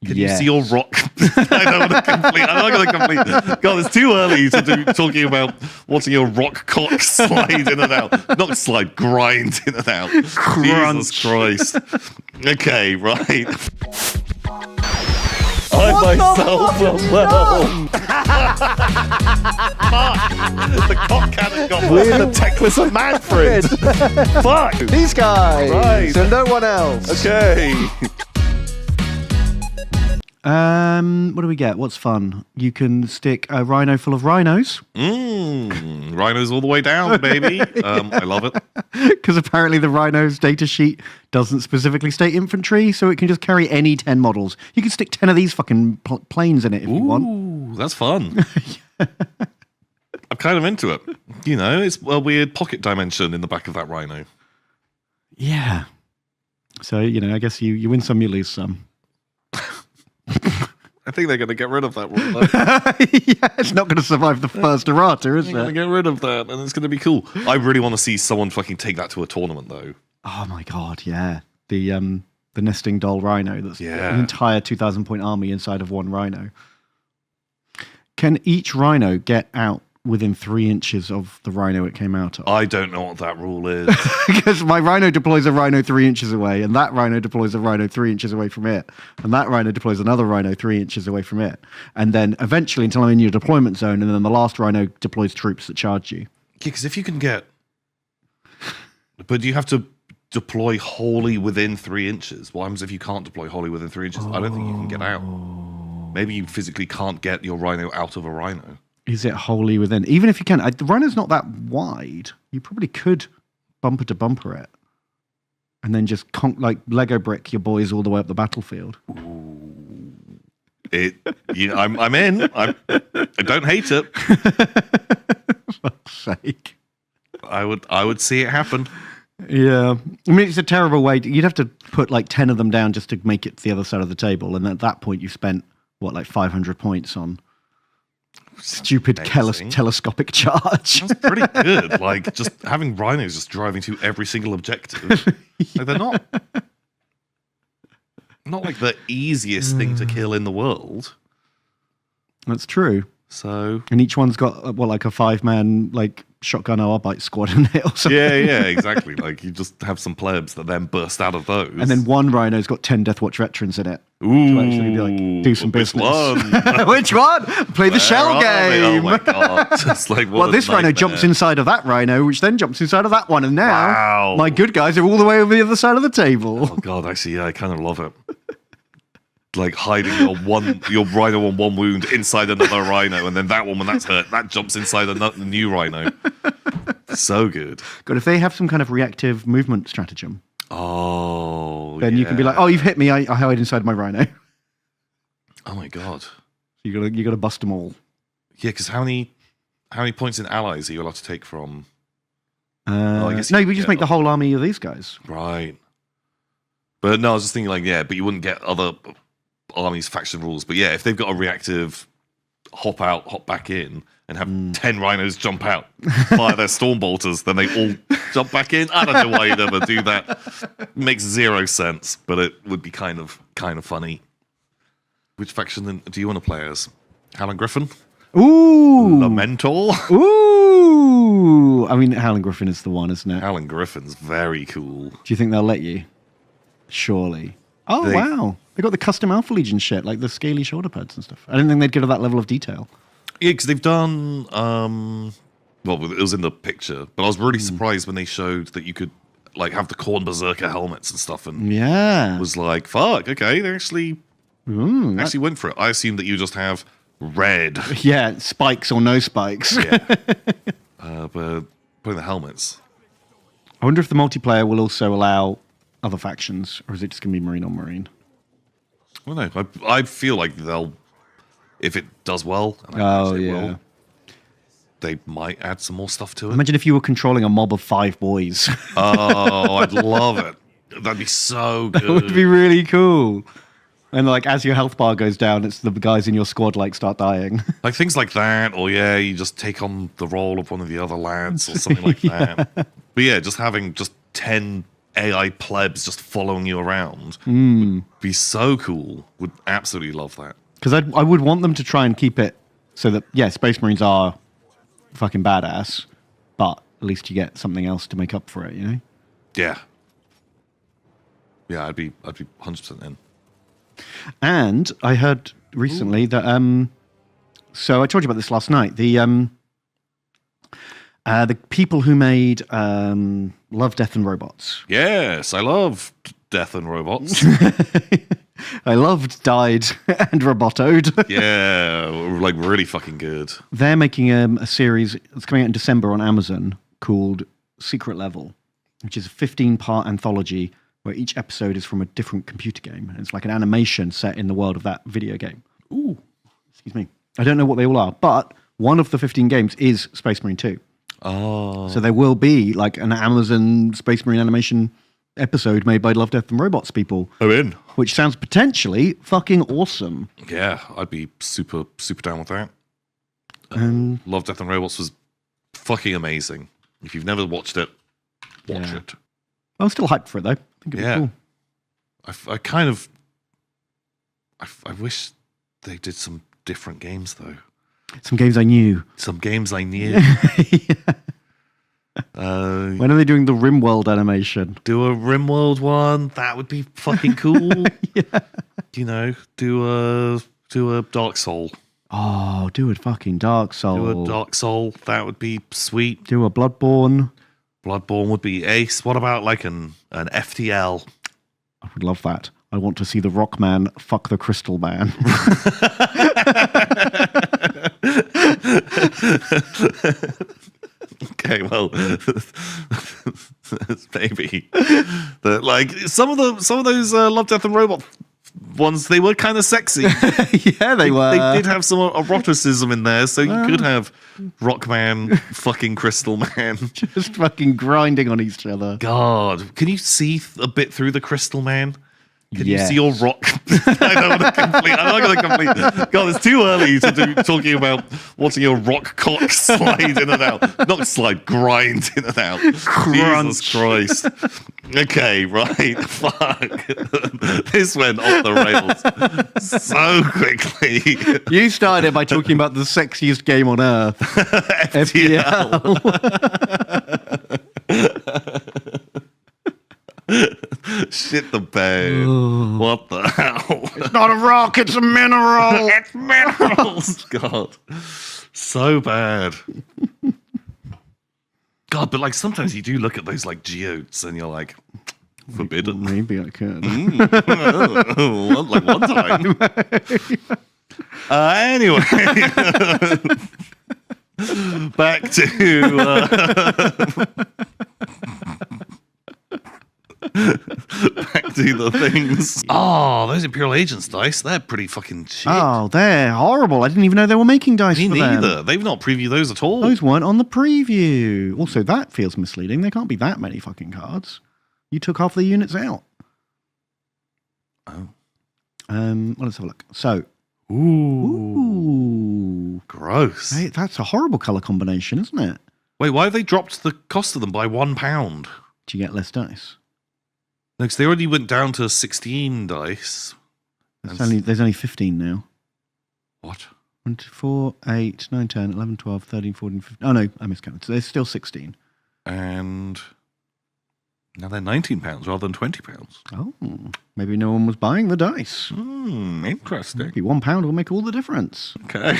Can you see your rock? I'm not going to complete. God, it's too early to be talking about watching your rock cock slide in and out. Not slide, grind in and out. Crunch. Jesus Christ. Okay, right. I myself as well. The cock cannon got We're the techless of Manfred. Fuck. These guys. Right. And no one else. Okay. What do we get? What's fun? You can stick a rhino full of rhinos. Rhinos all the way down, baby. I love it. Because apparently the rhino's data sheet doesn't specifically state infantry, so it can just carry any 10 models. You can stick 10 of these fucking planes in it if you want. Ooh, that's fun. I'm kind of into it. You know, it's a weird pocket dimension in the back of that rhino. Yeah. So, you know, I guess you win some, you lose some. I think they're going to get rid of that rule. Yeah, it's not going to survive the first errata, is They're going it? to get rid of that, and it's going to be cool. I really want to see someone fucking take that to a tournament, though. Oh my god, yeah. The nesting doll rhino that's Yeah. an entire 2,000 point army inside of one rhino. Can each rhino get out within 3 inches of the rhino it came out of? I don't know what that rule is. Because my rhino deploys a rhino 3 inches away, and that rhino deploys a rhino 3 inches away from it, and that rhino deploys another rhino 3 inches away from it, and then eventually until I'm in your deployment zone, and then the last rhino deploys troops that charge you. Yeah, because if you can get... But you have to deploy wholly within 3 inches. What happens if you can't deploy wholly within 3 inches? I don't think you can get out. Maybe you physically can't get your rhino out of a rhino. Is it wholly within? Even if you can, the rhino's not that wide. You probably could bumper to bumper it, and then just like Lego brick your boys all the way up the battlefield. I'm in. I don't hate it. Fuck's sake. I would see it happen. Yeah, I mean it's a terrible way. You'd have to put like 10 of them down just to make it to the other side of the table, and at that point you spent what, like 500 points on stupid telescopic charge. That's pretty good. Like just having rhinos just driving to every single objective. Like, they're not like the easiest thing to kill in the world. That's true. So, and each one's got like a 5-man like shotgun arbite squad in it or something. Yeah, exactly. Like you just have some plebs that then burst out of those, and then one rhino's got 10 Deathwatch veterans in it. Ooh, to actually be like, do some business. One? Which one? Play the shell game. Oh my god! It's like, well, this rhino jumps inside of that rhino, which then jumps inside of that one, and now my good guys are all the way over the other side of the table. Oh god, actually, yeah, I kind of love it. Like hiding your rhino on one wound inside another rhino, and then that one, when that's hurt, that jumps inside another new rhino. So good. God, if they have some kind of reactive movement stratagem, then you can be like, oh, you've hit me, I hide inside my rhino. Oh my god. You got to bust them all. Yeah, because how many points in allies are you allowed to take from? No, we just make the whole army of these guys. Right. But no, I was just thinking like, yeah, but you wouldn't get other armies faction rules. But yeah, if they've got a reactive hop out, hop back in, and have 10 rhinos jump out, fire their storm bolters, then they all jump back in. I don't know why you'd ever do that. Makes zero sense, but it would be kind of funny. Which faction do you want to play as? Howling Griffin? Ooh! Lamentor? Ooh! I mean, Howling Griffin is the one, isn't it? Howling Griffin's very cool. Do you think they'll let you? Surely. Oh, wow. They got the custom Alpha Legion shit, like the scaly shoulder pads and stuff. I didn't think they'd go to that level of detail. Yeah, because they've done... well, it was in the picture, but I was really surprised when they showed that you could like have the Khorne Berserker helmets and stuff, and was like, fuck, okay, they actually went for it. I assumed that you just have red. Yeah, spikes or no spikes. Yeah. But putting the helmets. I wonder if the multiplayer will also allow other factions, or is it just going to be Marine on Marine? I don't know. I feel like they'll, if it does well, and will, they might add some more stuff to it. Imagine if you were controlling a mob of 5 boys. Oh, I'd love it. That'd be so good. That would be really cool. And like as your health bar goes down, it's the guys in your squad like start dying. Like things like that, or you just take on the role of one of the other lads or something like that. But yeah, just having just 10 AI plebs just following you around would be so cool. Would absolutely love that. Because I would want them to try and keep it so that, yeah, Space Marines are fucking badass, but at least you get something else to make up for it, you know? Yeah. Yeah, I'd be 100% in. And I heard recently that so I told you about this last night. The people who made Love, Death and Robots. Yes, I love Death and Robots. I loved, died, and Roboto'd. Yeah, like really fucking good. They're making a series that's coming out in December on Amazon called Secret Level, which is a 15-part anthology where each episode is from a different computer game. And it's like an animation set in the world of that video game. Ooh. Excuse me. I don't know what they all are, but one of the 15 games is Space Marine 2. Oh. So there will be like an Amazon Space Marine animation episode made by Love, Death and Robots people. I'm in. Which sounds potentially fucking awesome. Yeah, I'd be super down with that. Love, Death and Robots was fucking amazing. If you've never watched it, watch it. I'm still hyped for it though. I think it'd be cool. I wish they did some different games though. Some games I knew. Some games I knew. When are they doing the RimWorld animation? Do a RimWorld one. That would be fucking cool. Yeah. You know, do a Dark Soul. Oh, do a fucking Dark Soul. Do a Dark Soul. That would be sweet. Do a Bloodborne. Bloodborne would be ace. What about like an FTL? I would love that. I want to see the Rock Man fuck the Crystal Man. Okay, well, maybe. Like some of those Love, Death and Robot ones, they were kind of sexy. Yeah, they were. They did have some eroticism in there, so you could have Rockman fucking Crystal Man. Just fucking grinding on each other. God, can you see a bit through the Crystal Man? Can you Yes. see your rock? I'm not going to complete. God, it's too early to do talking about watching your rock cock slide in and out. Not slide, grind in and out. Crunch. Jesus Christ. Okay, right. Fuck. This went off the rails so quickly. You started by talking about the sexiest game on earth. FTL. Shit the bed. What the hell? It's not a rock, it's a mineral. It's minerals. God. So bad. God, but like sometimes you do look at those like geodes and you're like, forbidden. Maybe I could. Like one time. Anyway. Back to the things. Oh, those Imperial Agents dice, they're pretty fucking shit. Oh, they're horrible. I didn't even know they were making dice Me for them. neither. They've not previewed those at all. Those weren't on the preview. Also, that feels misleading. There can't be that many fucking cards. You took half the units out. Oh. Well, let's have a look. So, Ooh. Gross. hey, that's a horrible color combination, isn't it? Wait, why have they dropped the cost of them by £1? Do you get less dice? No, because they already went down to 16 dice. There's only 15 now. What? 1, 2, 4, 8, 9, 10, 11, 12, 13, 14, 15. Oh, no, I miscounted. So there's still 16. And now they're £19 rather than £20. Oh, maybe no one was buying the dice. Interesting. Maybe £1 will make all the difference. Okay.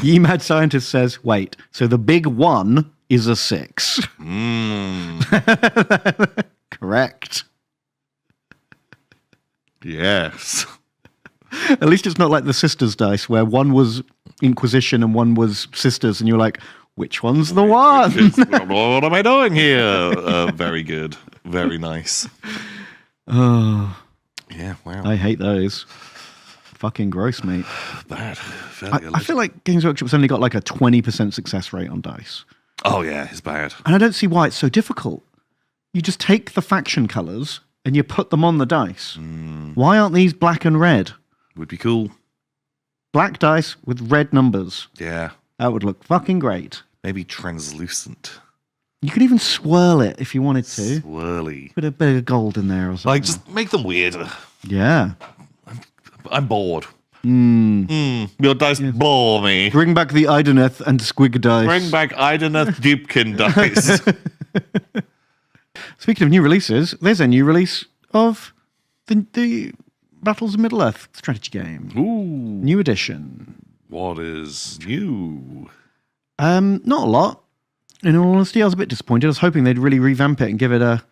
Ye Mad Scientist says, wait, so the big 1 is a 6. Correct. Yes. At least it's not like the Sisters dice, where one was Inquisition and one was Sisters, and you're like, which one's the one? What am I doing here? Very good. Very nice. Oh, Yeah, wow. I hate those. Fucking gross, mate. Bad. I feel like Games Workshop's only got like a 20% success rate on dice. Oh, yeah, it's bad. And I don't see why it's so difficult. You just take the faction colours and you put them on the dice. Why aren't these black and red? Would be cool. Black dice with red numbers. Yeah. That would look fucking great. Maybe translucent. You could even swirl it if you wanted to. Swirly. Put a bit of gold in there or something. Like, just make them weirder. Yeah. I'm bored. Your dice bore me. Bring back the Ideneth and Squig dice. Bring back Ideneth Dupkin dice. Speaking of new releases, there's a new release of the Battles of Middle-earth strategy game. Ooh. New edition. What is new? Not a lot. In all honesty, I was a bit disappointed. I was hoping they'd really revamp it and give it a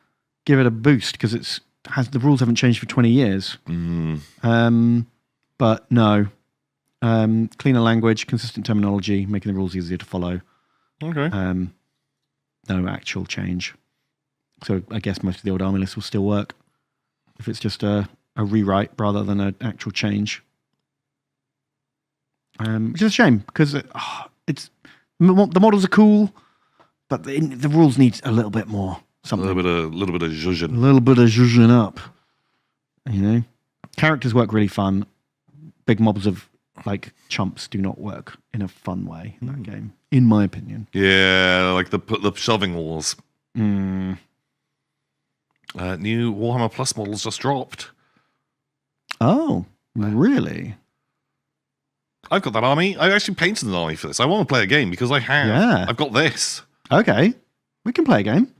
boost because the rules haven't changed for 20 years. But no. Cleaner language, consistent terminology, making the rules easier to follow. Okay. No actual change. So I guess most of the old army lists will still work if it's just a rewrite rather than an actual change. Which is a shame because the models are cool, but the rules need a little bit more something. A little bit of zhuzhin. A little bit of zhuzhin up. You know, characters work really fun. Big mobs of like chumps do not work in a fun way in that game, in my opinion. Yeah, like the shoving wars. New Warhammer Plus models just dropped. Oh, really? I've got that army. I actually painted an army for this. I want to play a game because I have. Yeah. I've got this. Okay, we can play a game.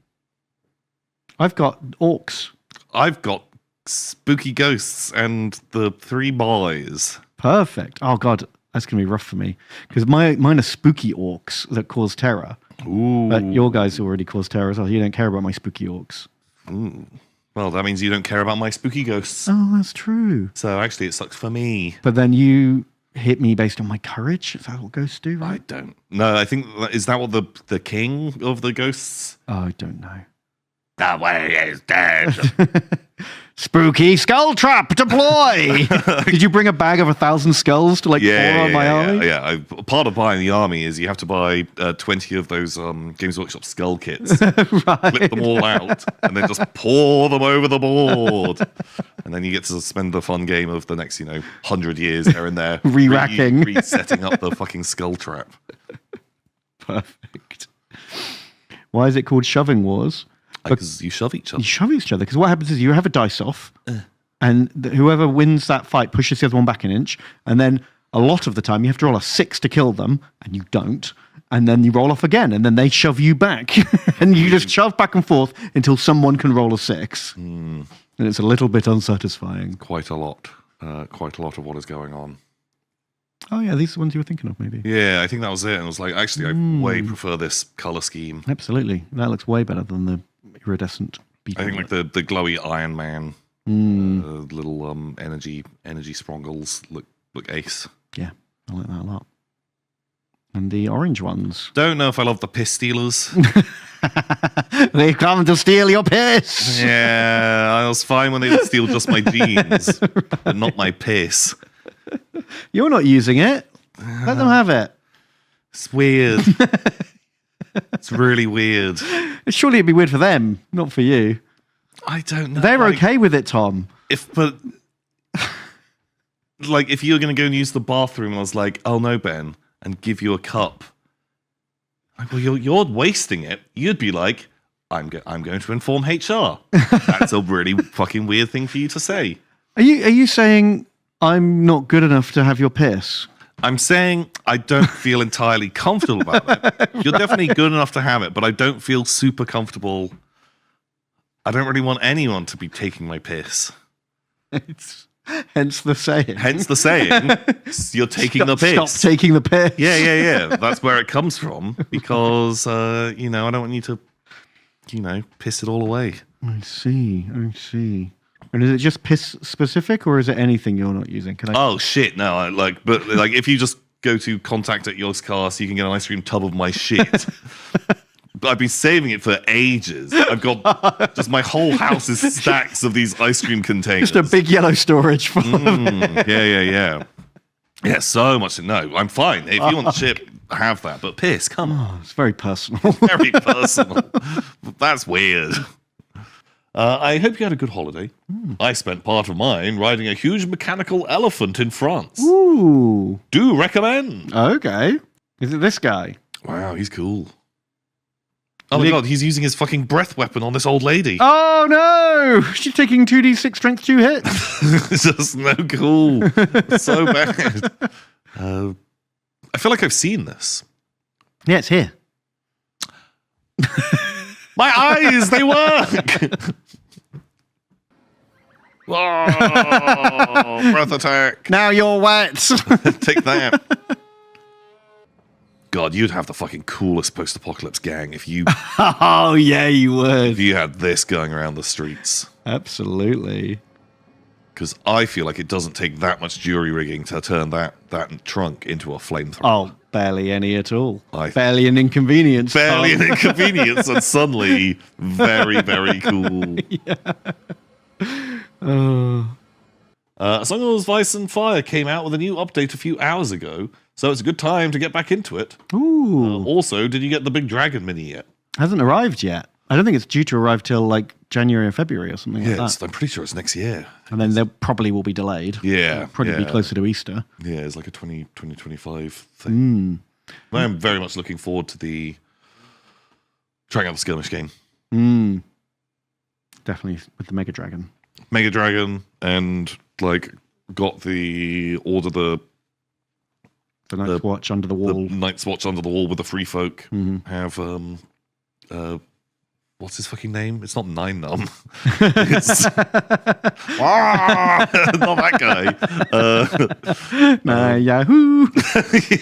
I've got orcs. I've got spooky ghosts and the 3 boys. Perfect. Oh god, that's gonna be rough for me because mine are spooky orcs that cause terror. Ooh. But your guys already cause terror as well. You don't care about my spooky orcs. Ooh. Well, that means you don't care about my spooky ghosts. Oh, that's true. So actually, it sucks for me. But then you hit me based on my courage. Is that what ghosts do? Right? I don't. No, I think is that what the king of the ghosts? Oh, I don't know. The way is dead. Spooky skull trap deploy. Did you bring a bag of 1,000 skulls to pour on my army? Yeah. Part of buying the army is you have to buy 20 of those Games Workshop skull kits, Right. flip them all out, and then just pour them over the board. And then you get to spend the fun game of the next, 100 years there and there. Re-racking. Resetting up the fucking skull trap. Perfect. Why is it called Shoving Wars? Because you shove each other. You shove each other because what happens is you have a dice off, and whoever wins that fight pushes the other one back an inch, and then a lot of the time you have to roll a 6 to kill them, and you don't, and then you roll off again, and then they shove you back, and you just shove back and forth until someone can roll a 6, and it's a little bit unsatisfying. Quite a lot of what is going on. Oh yeah, these are the ones you were thinking of, maybe. Yeah, I think that was it. And I was like, actually, I way prefer this color scheme. Absolutely, that looks way better than the iridescent. I think like the glowy Iron Man, little energy sprongles look ace. Yeah, I like that a lot. And the orange ones. Don't know if I love the piss stealers. They've come to steal your piss. Yeah, I was fine when they would steal just my jeans, but not my piss. You're not using it. Let them have it. It's weird. It's really weird. Surely it'd be weird for them, not for you. I don't know. They're okay with it, Tom. If you're going to go and use the bathroom, and I was like, oh no, Ben, and give you a cup. Like, well, you're wasting it. You'd be like, I'm going to inform HR. That's a really fucking weird thing for you to say. Are you saying I'm not good enough to have your piss? I'm saying I don't feel entirely comfortable about it. You're definitely good enough to have it, but I don't feel super comfortable. I don't really want anyone to be taking my piss. Hence the saying. Hence the saying, you're taking the piss. Stop taking the piss. Yeah. That's where it comes from because, I don't want you to, piss it all away. I see. And is it just piss specific, or is it anything you're not using? Oh shit! No, if you just go to contact@yogscast, you can get an ice cream tub of my shit. I've been saving it for ages. I've got just my whole house is stacks of these ice cream containers. Just a big yellow storage full of it. Yeah. Yeah, so much. No, I'm fine. If you want shit, have that. But piss, come on. It's very personal. Very personal. That's weird. I hope you had a good holiday. I spent part of mine riding a huge mechanical elephant in France. Ooh. Do recommend. Okay. Is it this guy? Wow, he's cool. Oh my god, he's using his fucking breath weapon on this old lady. Oh no! She's taking 2d6 strength 2 hits. It's just no cool. So bad. I feel like I've seen this. Yeah, it's here. My eyes, they work! Whoa! Breath attack. Now you're wet. Take that. God, you'd have the fucking coolest post-apocalypse gang if you Oh, yeah, you would. had this going around the streets. Absolutely. Because I feel like it doesn't take that much jury rigging to turn that trunk into a flamethrower. Oh, barely any at all. I- Barely an inconvenience. Barely Tom. an inconvenience, and suddenly very, very cool. Song of Ice and Fire came out with a new update a few hours ago, so it's a good time to get back into it. Ooh. Also, did you get the big dragon mini yet? Hasn't arrived yet. I don't think it's due to arrive till like January or February or something like that. I'm pretty sure it's next year. And then they probably will be delayed. Yeah. Probably be closer to Easter. Yeah, it's like a 2025 thing. I'm very much looking forward to trying out the skirmish game. Definitely with the Mega Dragon. Mega Dragon, and like got the The Night's Watch under the wall. the Night's Watch under the wall with the free folk. Have what's his fucking name? It's not Nine Numb. It's not that guy. Yahoo!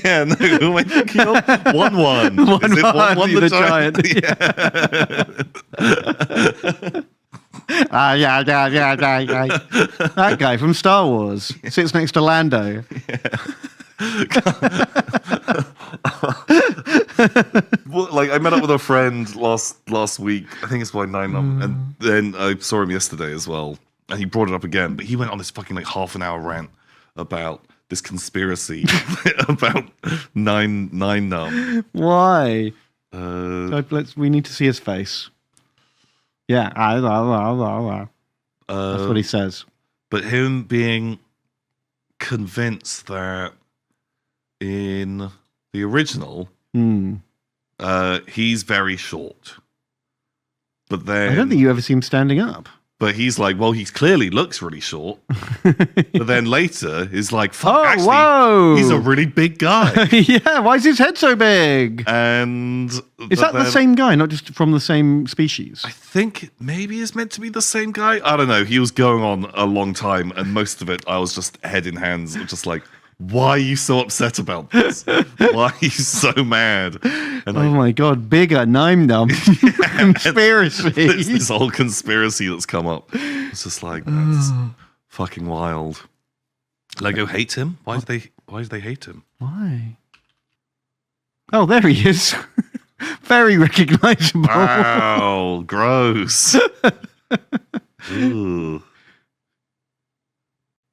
Yeah, no, who am I thinking of? 1-1. Is it 1-1 the giant? Yeah. That guy from Star Wars sits next to Lando. Well, like I met up with a friend last week. I think it's by 9 and then I saw him yesterday as well, and he brought it up again. But he went on this fucking like half-an-hour rant about this conspiracy about nine numb. Why? We need to see his face. Yeah, that's what he says. But him being convinced that in the original, he's very short. But then I don't think you ever see him standing up. But he's like, well, he clearly looks really short. But then later is like, fuck, actually, whoa! he's a really big guy. Yeah, why is his head so big? And Is that the same guy, not just from the same species? I think maybe it's meant to be the same guy. I don't know. He was going on a long time, and most of it, I was just head in hands, just like, why are you so upset about this? Why are you so mad? And oh my god, bigger, name dumb. Conspiracy. this whole conspiracy that's come up. It's just like, that's fucking wild. Lego hates him? Why do they hate him? Why? Oh, there he is. Very recognizable. Wow, gross. Ooh.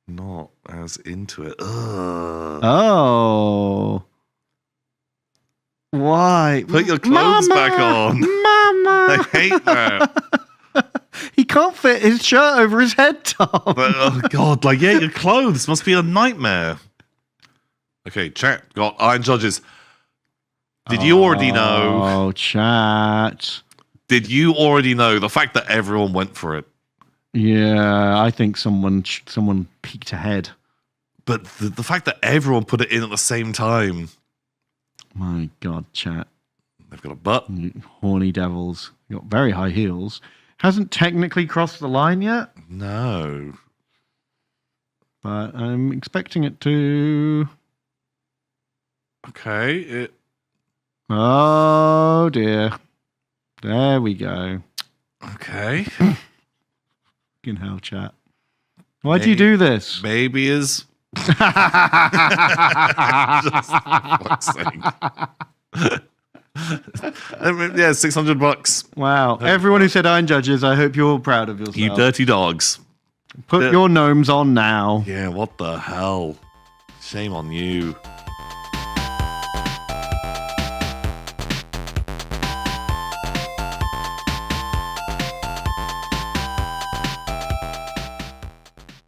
Not as into it. Ugh. Oh. Why? Put your clothes back on. Mama. I hate that. He can't fit his shirt over his head, Tom. But, oh god, like, yeah, your clothes must be a nightmare. Okay, chat, got Iron Judges. Did you already know? Oh, chat. Did you already know the fact that everyone went for it? Yeah, I think someone peeked ahead. But the fact that everyone put it in at the same time. My God, chat. They've got a butt. You horny devils. You got very high heels. Hasn't technically crossed the line yet, No. but I'm expecting it to. Okay. Oh dear. There we go. Okay. Fucking hell, chat. Why do you do this? Maybe is. Just fuck's sake. I mean, yeah, $600. Wow. Everyone who said Iron Judges, I hope you're proud of yourself. You dirty dogs. Put your gnomes on now. Yeah, what the hell? Shame on you.